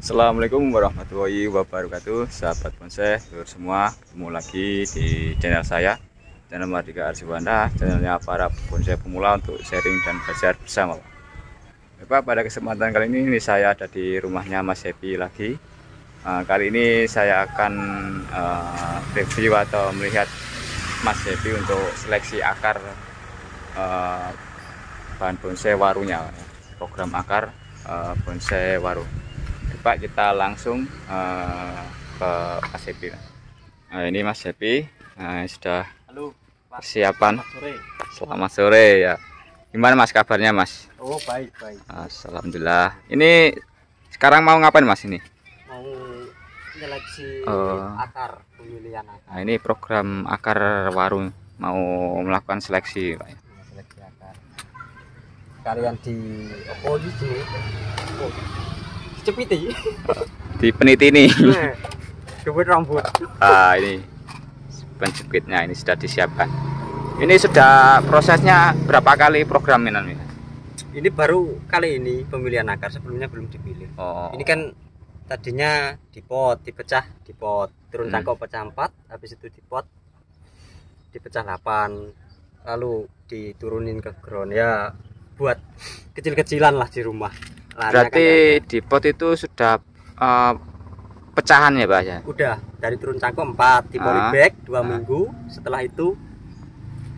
Assalamualaikum warahmatullahi wabarakatuh, sahabat bonsai semua, ketemu lagi di channel saya, channel Mardika Arsiwanda, channelnya para bonsai pemula untuk sharing dan belajar bersama. Bapak, pada kesempatan kali ini saya ada di rumahnya Mas Happy lagi. Kali ini saya akan review atau melihat Mas Happy untuk seleksi akar bahan bonsai warunya, program akar bonsai waru. Pak, kita langsung ke Mas Happy. Nah, ini Mas Happy sudah Halo, Pak. Persiapan. Selamat sore. Selamat sore ya. Gimana Mas kabarnya Mas? Oh, baik, baik. Alhamdulillah. Ini sekarang mau ngapain Mas ini? Mau seleksi akar, pemilihan akar. Nah, ini program akar waru, mau melakukan seleksi Pak. Seleksi akar. Kalian di oh itu. Oh. Cepiti. Di peniti ini. Jepit rambut. Ini penjepitnya ini sudah disiapkan. Ini sudah prosesnya berapa kali program ini? Ini baru kali ini pemilihan akar, sebelumnya belum dipilih. Oh. Ini kan tadinya dipot, dipecah, dipot, turun cangkok pecah 4, habis itu dipot, dipecah 8, lalu diturunin ke ground ya, buat kecil-kecilan lah di rumah. Berarti di pot itu sudah pecahan ya Pak ya? Udah, dari turun cangkok 4, di polybag 2 minggu, setelah itu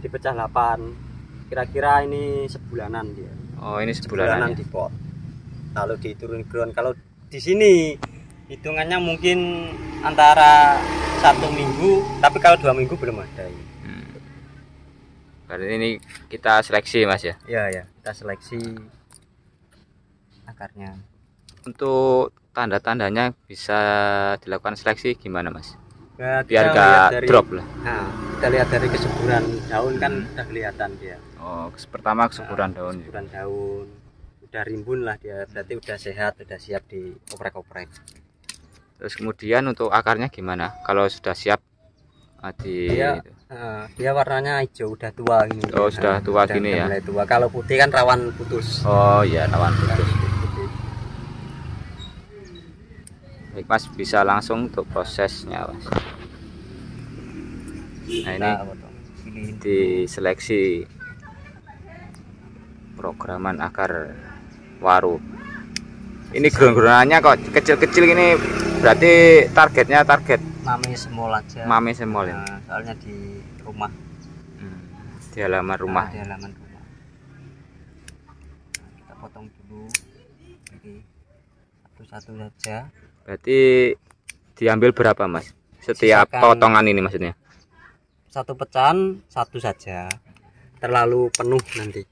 dipecah 8. Kira-kira ini sebulanan dia. Oh, ini sebulanan di pot. Lalu diturun ground. Kalau di sini hitungannya mungkin antara 1 minggu, tapi kalau 2 minggu belum ada. Berarti ini kita seleksi Mas ya? Iya, kita seleksi akarnya. Untuk tanda-tandanya bisa dilakukan seleksi gimana Mas? Nah, biar gak drop lah. Nah, kita lihat dari kesuburan daun kan udah kelihatan dia. Oh, pertama kesuburan daun. Kesuburan daun udah rimbun lah dia, berarti udah sehat, udah siap dioprek-oprek. Terus kemudian untuk akarnya gimana? Kalau sudah siap dia warnanya hijau, udah tua ini. Oh, sudah tua gini ya. Mulai tua. Kalau putih kan rawan putus. Oh iya, rawan putus. Baik Mas, bisa langsung untuk prosesnya Mas. Nah, ini diseleksi programan akar waru. Ini ground-groundannya kok kecil-kecil gini, berarti targetnya target mame semol aja. Mame semol ya. Nah, soalnya di rumah. Di halaman rumah. Di halaman rumah. Nah, kita potong dulu. Jadi satu-satu saja. Berarti diambil berapa Mas? Setiap potongan ini maksudnya? Satu pecahan satu saja. Terlalu penuh nanti.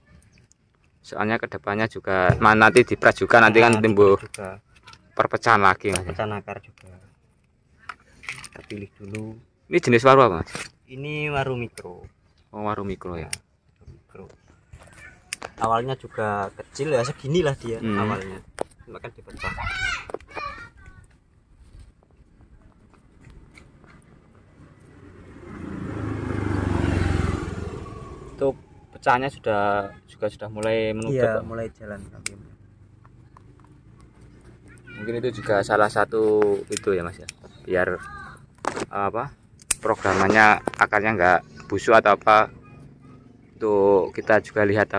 Soalnya kedepannya juga nanti dipres juga, nanti kan timbul perpecahan lagi Mas. Perpecahan akar juga. Kita pilih dulu. Ini jenis waru apa Mas? Ini waru mikro. Oh, waru mikro ya. Mikro. Awalnya juga kecil ya, segini lah dia awalnya. Makan dipecah. Untuk pecahnya juga sudah mulai menutup. Iya, mulai jalan kaki. Mungkin itu juga salah satu itu ya Mas ya, biar programannya akarnya nggak busuk atau apa. Untuk kita juga lihat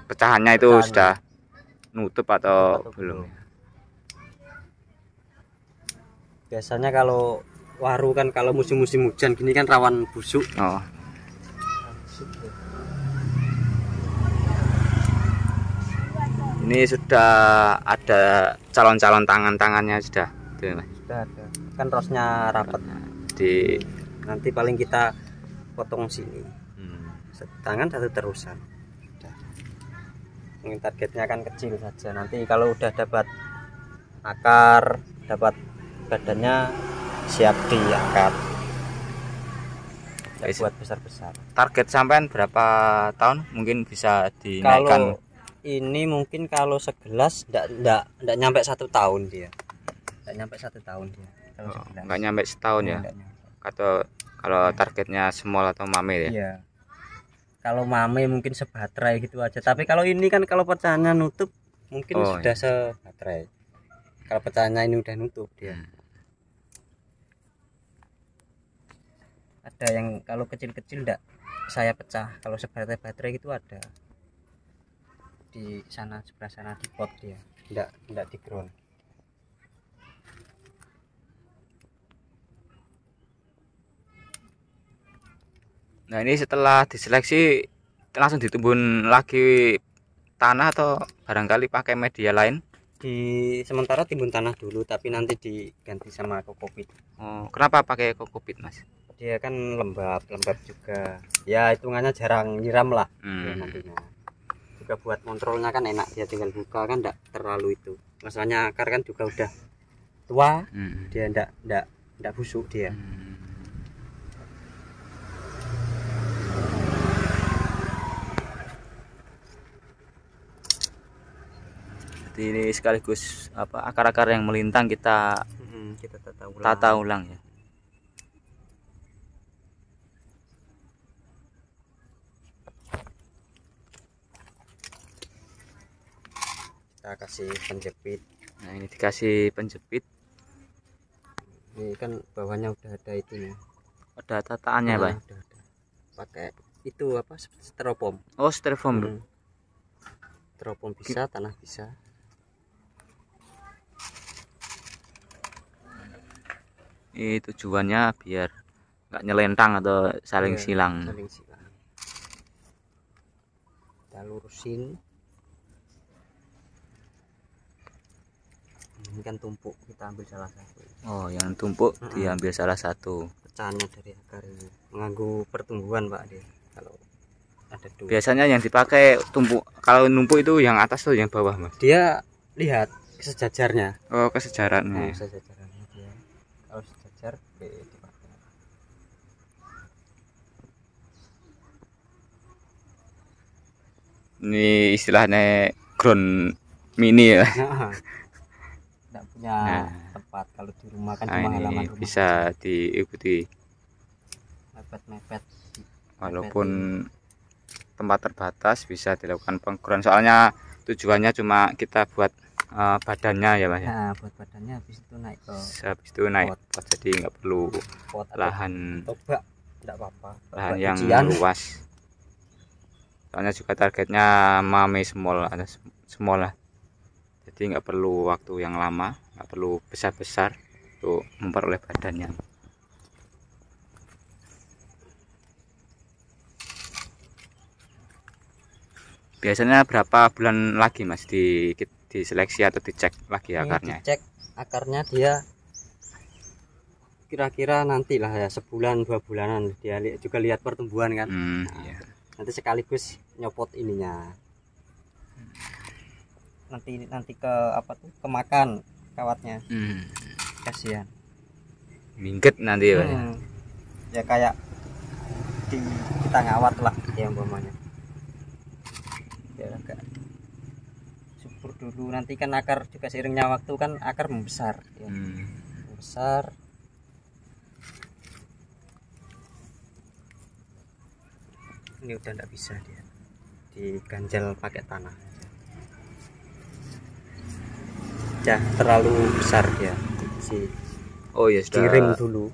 pecahannya itu sudah nutup atau belum. Biasanya kalau waru kan kalau musim-musim hujan gini kan rawan busuk. Oh. Ini sudah ada calon-calon tangannya sudah. Sudah ada. Kan rosnya rapat. Nanti paling kita potong sini. Tangan satu terusan. Sudah. Mungkin targetnya kan kecil saja. Nanti kalau udah dapat akar, dapat badannya, siap diangkat. Buat besar-besar. Target sampean berapa tahun mungkin bisa dinaikkan? Kalau ini mungkin kalau segelas enggak nyampe 1 tahun dia. Enggak nyampe 1 tahun dia. Enggak nyampe setahun ya. Kalau targetnya small atau mame ya. Iya. Kalau mame mungkin sebaterai gitu aja. Tapi kalau ini kan kalau pecahannya nutup mungkin sudah sebaterai. Kalau pecahnya ini udah nutup dia. Ada yang kalau kecil-kecil enggak saya pecah, kalau sebaterai gitu ada di sana, sebelah sana di pot dia, enggak di ground. Nah ini setelah diseleksi langsung ditimbun lagi tanah atau barangkali pakai media lain? Di sementara timbun tanah dulu, tapi nanti diganti sama kokopit. Oh, kenapa pakai kokopit mas? Dia kan lembab juga ya, hitungannya jarang nyiram lah. Ya, nantinya juga buat kontrolnya kan enak, dia tinggal buka kan enggak terlalu itu. Masalahnya akar kan juga udah tua, dia enggak busuk dia. Ini sekaligus apa akar-akar yang melintang kita tata ulang ya. Kita kasih penjepit. Nah ini dikasih penjepit. Ini kan bawahnya udah ada itunya, Ada tataannya Pak. Udah ada. Pakai itu apa, styrofoam. Oh styrofoam. Styrofoam bisa, tanah bisa. Ini tujuannya biar nggak nyelentang atau saling silang. Kita lurusin. Ini kan tumpuk, kita ambil salah satu. Oh yang tumpuk diambil salah satu. Pecahannya dari akar ini mengganggu pertumbuhan Pak dia. Kalau ada dua. Biasanya yang dipakai tumpuk, kalau numpuk itu yang atas tuh yang bawah mas? Dia lihat sejajarnya. Oh kesejarannya. Sejajarannya dia. Kalau sejajar dipakai. Ini istilahnya ground mini ya. Tidak punya tempat, kalau di rumah kan cuma halaman rumah. Bisa diikuti. Mepet-mepet. Walaupun tempat terbatas bisa dilakukan pengground. Soalnya tujuannya cuma kita buat badannya ya mas. Nah, buat badannya habis itu naik ke. Habis itu naik pot, jadi nggak perlu pot lahan. Tobak, tidak apa-apa. Lahan yang luas. Soalnya juga targetnya mame small, ada small lah. Jadi nggak perlu waktu yang lama, nggak perlu besar-besar untuk memperoleh badannya. Biasanya berapa bulan lagi mas diseleksi atau dicek lagi akarnya? Dicek akarnya dia kira-kira nantilah ya, sebulan 2 bulanan dia juga lihat pertumbuhan kan. Iya. Nanti sekaligus nyopot ininya. Nanti ke apa tuh, kemakan kawatnya. Kasihan mingget nanti ya. Ya kayak kita ngawat lah ya umpamanya. Ya agak subur dulu, nanti kan akar juga seiringnya waktu kan akar membesar ya. Membesar. Ini udah enggak bisa dia diganjal pakai tanah. Terlalu besar dia Oh ya sudah. Diring dulu,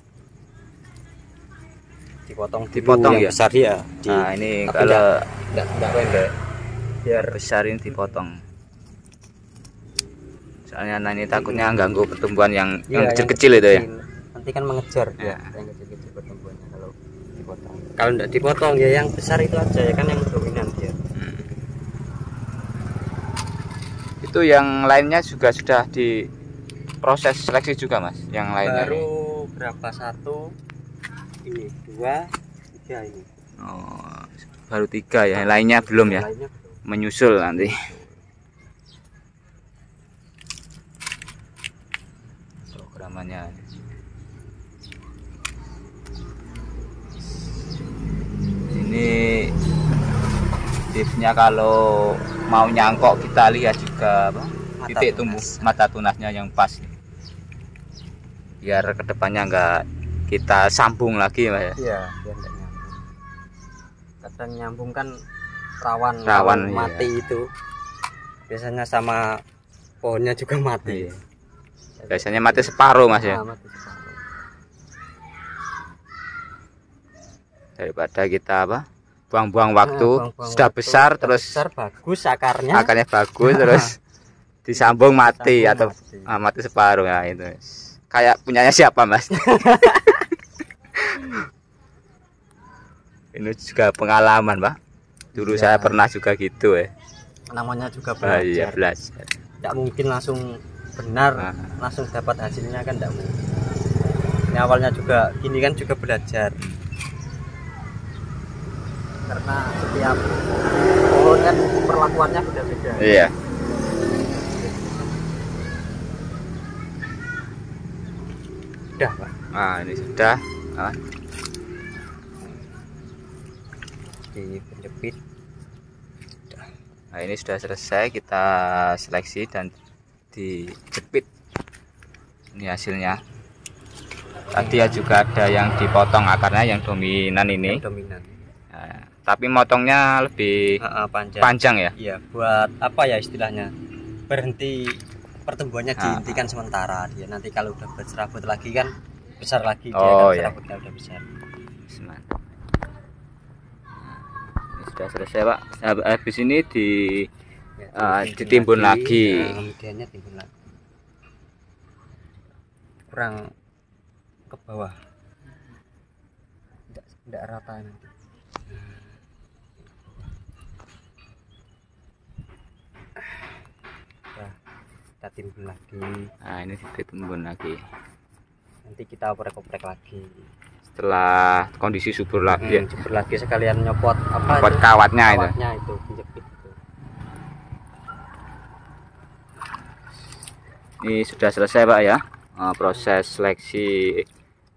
dipotong ya besar ya. Nah ini kalau enggak pendek, biar besar ini dipotong. Soalnya nah ini takutnya ganggu pertumbuhan yang kecil-kecil itu ya. Nanti kan mengejar dia yang kecil-kecil pertumbuhannya kalau dipotong. Kalau enggak dipotong ya yang besar itu aja ya kan yang dominan dia. Itu yang lainnya juga sudah diproses seleksi juga mas, yang lainnya baru berapa, 1 ini 2 3 ini. Oh baru 3 ya, lainnya belum ya, menyusul nanti. Programannya ini tipsnya kalau mau nyangkok kita lihat juga apa, titik tumbuh mata tunasnya yang pas biar kedepannya enggak kita sambung lagi mas ya. Iya biar enggak nyambung. Kadang nyambung kan rawan iya. Mati itu biasanya, sama pohonnya juga mati. Biasanya mati separuh Mas ya. Mati separuh. Daripada kita buang-buang waktu, Buang-buang sudah waktu, besar sudah terus besar, bagus akarnya bagus terus disambung mati atau mati. mati separuh ya itu. Kayak punyanya siapa Mas? Ini juga pengalaman Pak. Dulu Iya. saya pernah juga gitu Namanya juga Iya, belajar. belajar. Tidak mungkin langsung benar, langsung dapat hasilnya kan tidak mungkin. Ini awalnya juga gini kan juga belajar. Karena setiap pohon kan perlakuannya beda-beda. Iya. Udah, Pak. Nah, ini sudah. Di penjepit. Nah, ini sudah selesai kita seleksi dan dijepit. Ini hasilnya. Tadi ya juga ada yang dipotong akarnya yang dominan ini. Yang dominan. Nah, tapi motongnya lebih Panjang. panjang ya. Iya, buat apa ya istilahnya? Berhenti pertumbuhannya dihentikan sementara. Dia nanti kalau udah berserabut lagi kan besar lagi dia kan iya. serabutnya udah besar. Mantap. Ini sudah selesai Pak. Habis ini ditimbun lagi. Kemudiannya timbun lagi. Kurang ke bawah. Tidak rata nanti. Nah, kita timbun lagi. Nah, ini ditimbun lagi. Nanti kita oprek-oprek lagi. Setelah kondisi subur lagi ya. Subur lagi sekalian nyopot apa? Nyopot kawatnya itu. Kawatnya itu penjepit itu. Ini sudah selesai Pak ya. Proses seleksi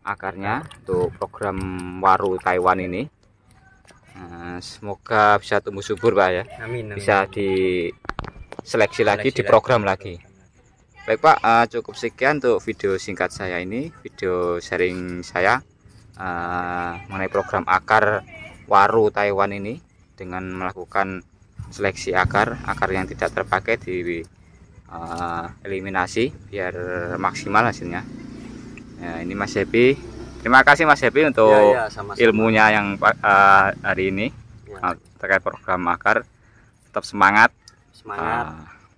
akarnya untuk program waru Taiwan ini. Semoga bisa tumbuh subur Pak ya. Amin. Bisa diseleksi lagi, diprogram lagi. Baik Pak, cukup sekian untuk video singkat saya ini, video sharing saya mengenai program akar waru Taiwan ini dengan melakukan seleksi akar yang tidak terpakai di eliminasi biar maksimal hasilnya. Ya, ini Mas Happy. Terima kasih Mas Happy untuk sama-sama. ilmunya yang hari ini terkait program akar. Tetap semangat.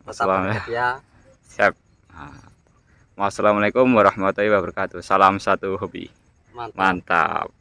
Tetap ya. Siap. Wassalamualaikum warahmatullahi wabarakatuh. Salam satu hobi. Mantap.